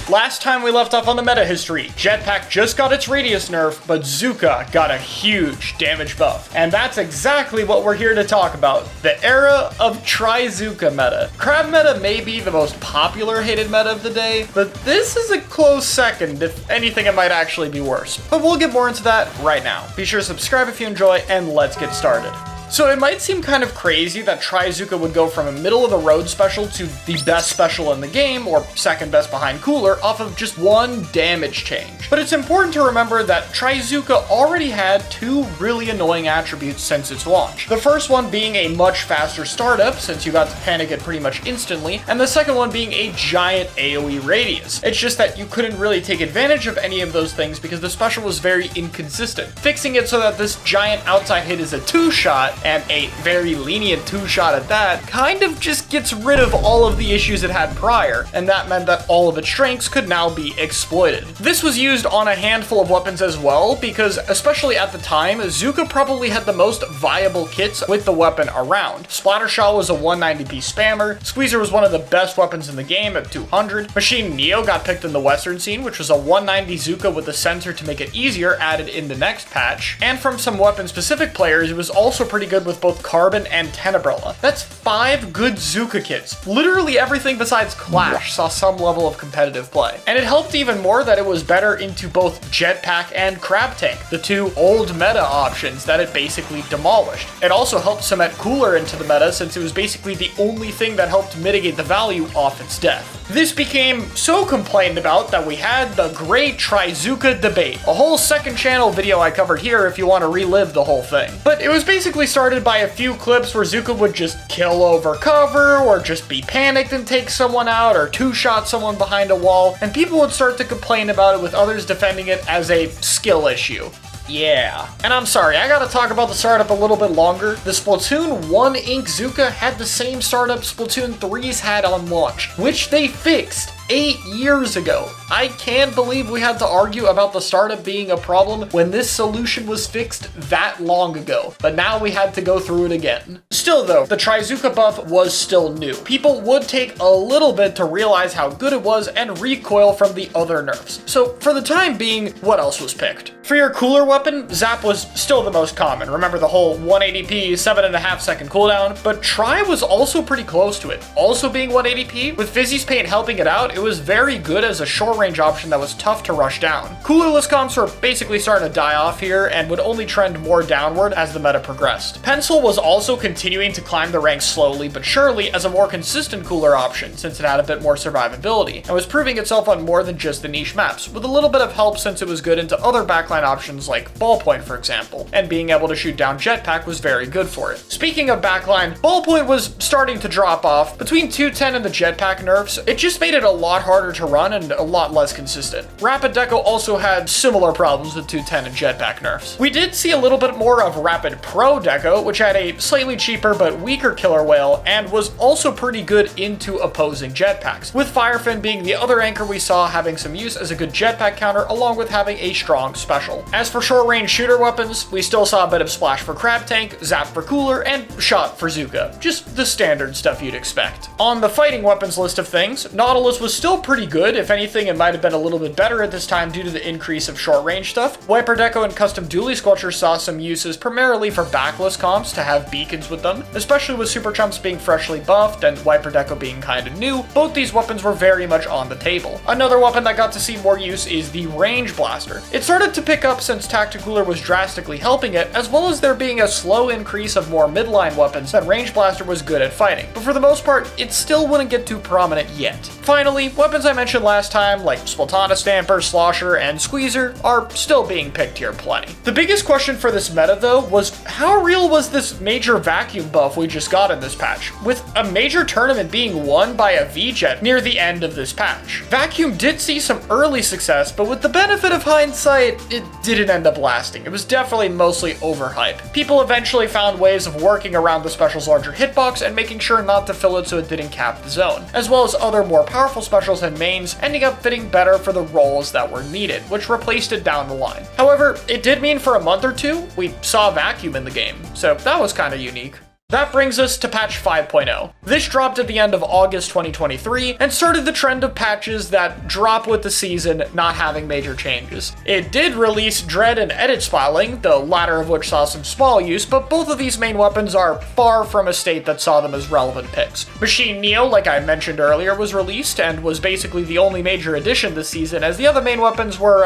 Last time we left off on the meta history, Jetpack just got its radius nerf, but Trizooka got a huge damage buff. And that's exactly what we're here to talk about, the era of Trizooka meta. Crab meta may be the most popular hated meta of the day, but this is a close second. If anything, it might actually be worse. But we'll get more into that right now. Be sure to subscribe if you enjoy, and let's get started. So it might seem kind of crazy that Trizooka would go from a middle-of-the-road special to the best special in the game, or second best behind Cooler, off of just one damage change. But it's important to remember that Trizooka already had two really annoying attributes since its launch. The first one being a much faster startup, since you got to panic it pretty much instantly, and the second one being a giant AoE radius. It's just that you couldn't really take advantage of any of those things because the special was very inconsistent. Fixing it so that this giant outside hit is a two-shot, and a very lenient two-shot at that, kind of just gets rid of all of the issues it had prior, and that meant that all of its strengths could now be exploited. This was used on a handful of weapons as well, because especially at the time, Trizooka probably had the most viable kits with the weapon around. Splattershot was a 190p spammer, Squeezer was one of the best weapons in the game at 200, Machine Neo got picked in the western scene, which was a 190 Trizooka with a sensor to make it easier added in the next patch, and from some weapon-specific players, it was also pretty good with both Carbon and Tenebrella. That's 5 good Trizooka kits. Literally everything besides Clash saw some level of competitive play. And it helped even more that it was better into both Jetpack and Crab Tank, the two old meta options that it basically demolished. It also helped cement Cooler into the meta since it was basically the only thing that helped mitigate the value off its death. This became so complained about that we had the great Trizooka debate, a whole second channel video I covered here if you want to relive the whole thing. But it was basically started by a few clips where Trizooka would just kill over cover, or just be panicked and take someone out, or two-shot someone behind a wall, and people would start to complain about it with others defending it as a skill issue. Yeah. And I'm sorry, I gotta talk about the startup a little bit longer. The Splatoon 1 Ink Trizooka had the same startup Splatoon 3's had on launch, which they fixed 8 years ago. I can't believe we had to argue about the startup being a problem when this solution was fixed that long ago, but now we had to go through it again. Still though, the Trizooka buff was still new. People would take a little bit to realize how good it was and recoil from the other nerfs. So for the time being, what else was picked? For your Cooler weapon, Zap was still the most common. Remember the whole 180p, 7.5 second cooldown, but Tri was also pretty close to it. Also being 180p, with Fizzy's Paint helping it out, it was very good as a short range option that was tough to rush down. Coolerless comps were basically starting to die off here and would only trend more downward as the meta progressed. Pencil was also continuing to climb the ranks slowly but surely as a more consistent Cooler option since it had a bit more survivability and was proving itself on more than just the niche maps, with a little bit of help since it was good into other backline options like Ballpoint for example, and being able to shoot down Jetpack was very good for it. Speaking of backline, Ballpoint was starting to drop off. Between 210 and the Jetpack nerfs, it just made it a lot harder to run and a lot less consistent. Rapid Deco also had similar problems with 210 and Jetpack nerfs. We did see a little bit more of Rapid Pro Deco, which had a slightly cheaper but weaker killer whale and was also pretty good into opposing jetpacks, with Firefin being the other anchor we saw having some use as a good jetpack counter along with having a strong special. As for short range shooter weapons, we still saw a bit of Splash for Crab Tank, Zap for Cooler, and Shot for Trizooka. Just the standard stuff you'd expect. On the fighting weapons list of things, Nautilus was still pretty good. If anything, it might have been a little bit better at this time due to the increase of short range stuff. Wiper Deco and Custom Dually Squelcher saw some uses primarily for backless comps to have beacons with them, especially with Super Chumps being freshly buffed and Wiper Deco being kinda new. Both these weapons were very much on the table. Another weapon that got to see more use is the Range Blaster. It started to pick up since Tacticooler was drastically helping it, as well as there being a slow increase of more midline weapons that Range Blaster was good at fighting, but for the most part, it still wouldn't get too prominent yet. Finally, weapons I mentioned last time, like Splatana Stamper, Slosher, and Squeezer, are still being picked here plenty. The biggest question for this meta, though, was how real was this major vacuum buff we just got in this patch, with a major tournament being won by a V-Jet near the end of this patch. Vacuum did see some early success, but with the benefit of hindsight, it didn't end up lasting. It was definitely mostly overhype. People eventually found ways of working around the special's larger hitbox and making sure not to fill it so it didn't cap the zone, as well as other more powerful specials and mains ending up fitting better for the roles that were needed, which replaced it down the line. However, it did mean for a month or two, we saw Vacuum in the game, so that was kind of unique. That brings us to patch 5.0. This dropped at the end of August 2023 and started the trend of patches that drop with the season, not having major changes. It did release Dread and Edit Spiraling, the latter of which saw some small use, but both of these main weapons are far from a state that saw them as relevant picks. Machine Neo, like I mentioned earlier, was released and was basically the only major addition this season, as the other main weapons were,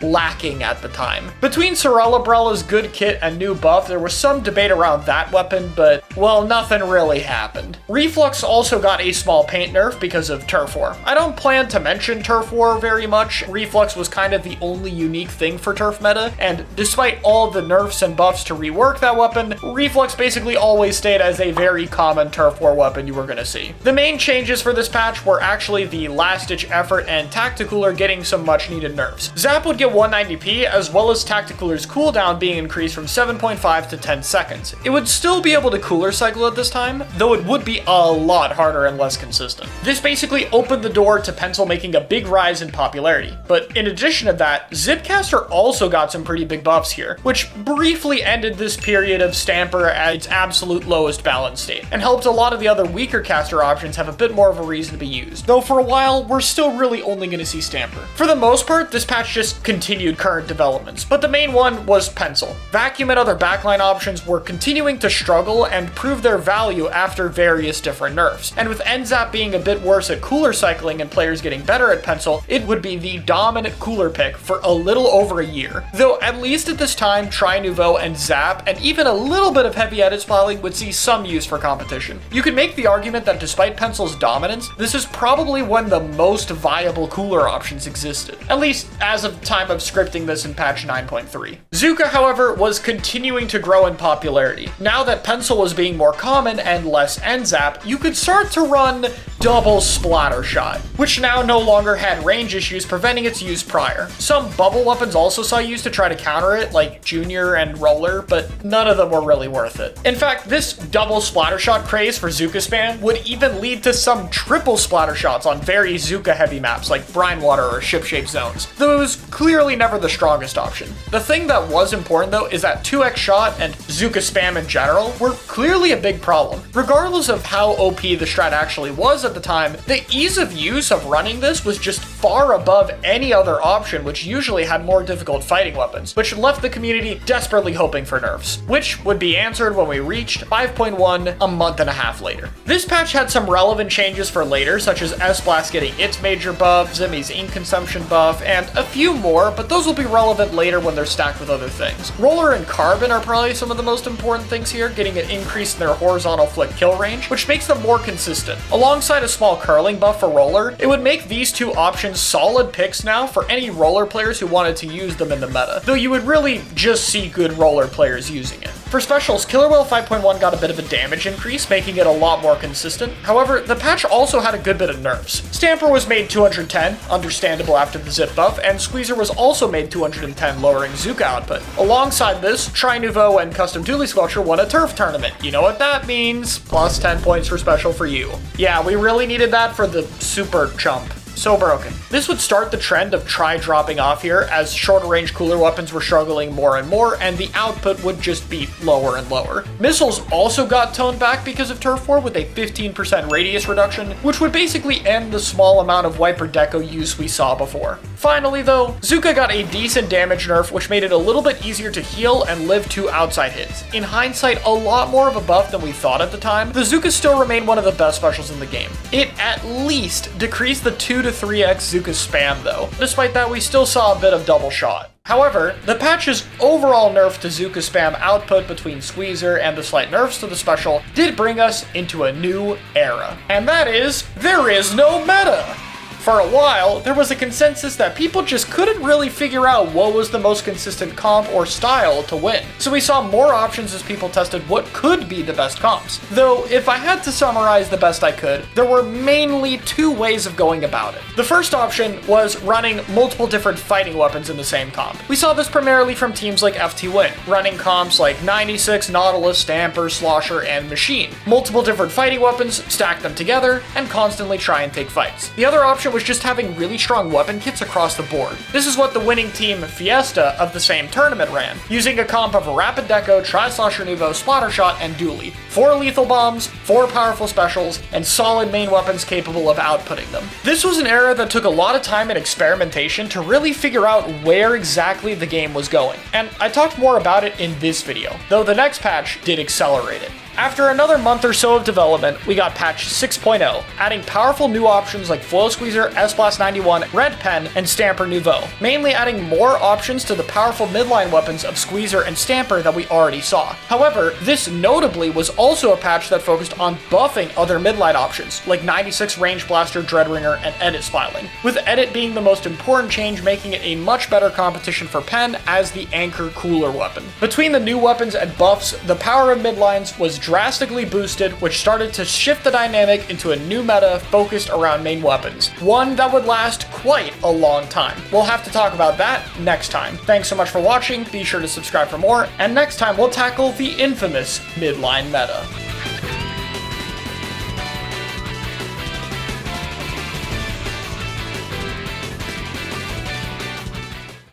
lacking at the time. Between Sorellabrella's good kit and new buff, there was some debate around that weapon, but well, nothing really happened. Reflux also got a small paint nerf because of Turf War. I don't plan to mention Turf War very much. Reflux was kind of the only unique thing for Turf meta, and despite all the nerfs and buffs to rework that weapon, Reflux basically always stayed as a very common Turf War weapon you were gonna see. The main changes for this patch were actually the last-ditch effort and Tacticooler getting some much-needed nerfs. Zap would get 190p, as well as Tacticooler's cooldown being increased from 7.5 to 10 seconds. It would still be able to cooler cycle at this time, though it would be a lot harder and less consistent. This basically opened the door to Pencil making a big rise in popularity. But in addition to that, Zipcaster also got some pretty big buffs here, which briefly ended this period of Stamper at its absolute lowest balance state, and helped a lot of the other weaker caster options have a bit more of a reason to be used. Though for a while, we're still really only going to see Stamper. For the most part, this patch just continued current developments, but the main one was Pencil. Vacuum and other backline options were continuing to struggle and prove their value after various different nerfs. And with NZAP being a bit worse at cooler cycling and players getting better at Pencil, it would be the dominant cooler pick for a little over a year. Though at least at this time, Tri Nouveau and Zap, and even a little bit of heavy edit spiraling would see some use for competition. You could make the argument that despite Pencil's dominance, this is probably when the most viable cooler options existed. At least as of time of scripting this in patch 9.3. Trizooka, however, was continuing to grow in popularity. Now that Pencil was being more common and less NZAP, you could start to run double splatter shot, which now no longer had range issues preventing its use prior. Some bubble weapons also saw use to try to counter it, like Junior and Roller, but none of them were really worth it. In fact, this double splatter shot craze for Trizooka spam would even lead to some triple splatter shots on very Trizooka heavy maps like Brine Water or Ship-Shaped Zones, though it was clearly never the strongest option. The thing that was important though is that 2x shot and Trizooka spam in general were clearly a big problem. Regardless of how OP the strat actually was at the time, the ease of use of running this was just far above any other option, which usually had more difficult fighting weapons, which left the community desperately hoping for nerfs, which would be answered when we reached 5.1 a month and a half later. This patch had some relevant changes for later, such as S-Blast getting its major buff, Zimmy's ink consumption buff, and a few more, but those will be relevant later when they're stacked with other things. Roller and Carbon are probably some of the most important things here, getting an increase in their horizontal flick kill range, which makes them more consistent. Alongside a small curling buff for Roller, it would make these two options solid picks now for any Roller players who wanted to use them in the meta, though you would really just see good Roller players using it. For specials, Killer Whale 5.1 got a bit of a damage increase, making it a lot more consistent. However, the patch also had a good bit of nerfs. Stamper was made 210, understandable after the zip buff, and Squeezer was also made 210, lowering Trizooka output. Alongside this, Tri Nouveau and Custom Dually Sculpture won a turf tournament. You know what that means? Plus 10 points for special for you. Yeah, we really needed that for the super chump. So broken. This would start the trend of Tri dropping off here, as shorter range cooler weapons were struggling more and more, and the output would just be lower and lower. Missiles also got toned back because of Turf War with a 15% radius reduction, which would basically end the small amount of Wiper Deco use we saw before. Finally though, Trizooka got a decent damage nerf, which made it a little bit easier to heal and live 2 outside hits. In hindsight, a lot more of a buff than we thought at the time. The Trizooka still remained one of the best specials in the game. It at least decreased the 2 to 3x Trizooka spam though. Despite that, we still saw a bit of double shot. However, the patch's overall nerf to Trizooka spam output between Squeezer and the slight nerfs to the special did bring us into a new era. And that is, there is no meta! For a while, there was a consensus that people just couldn't really figure out what was the most consistent comp or style to win. So we saw more options as people tested what could be the best comps. Though, if I had to summarize the best I could, there were mainly 2 ways of going about it. The first option was running multiple different fighting weapons in the same comp. We saw this primarily from teams like FT Win, running comps like 96, Nautilus, Stamper, Slosher, and Machine. Multiple different fighting weapons, stack them together, and constantly try and take fights. The other option was just having really strong weapon kits across the board. This is what the winning team Fiesta of the same tournament ran, using a comp of Rapid Deco, Tri-Slosher Nouveau, Splattershot, and Dually. 4 lethal bombs, 4 powerful specials, and solid main weapons capable of outputting them. This was an era that took a lot of time and experimentation to really figure out where exactly the game was going, and I talked more about it in this video, though the next patch did accelerate it. After another month or so of development, we got patch 6.0, adding powerful new options like Foil Squeezer, S-Blast 91, Red Pen, and Stamper Nouveau, mainly adding more options to the powerful midline weapons of Squeezer and Stamper that we already saw. However, this notably was also a patch that focused on buffing other midline options, like 96 Range Blaster, Dreadringer, and Edit Smiling, with Edit being the most important change, making it a much better competition for Pen as the anchor cooler weapon. Between the new weapons and buffs, the power of midlines was drastically boosted, which started to shift the dynamic into a new meta focused around main weapons, one that would last quite a long time. We'll have to talk about that next time. Thanks so much for watching, be sure to subscribe for more, and next time we'll tackle the infamous midline meta.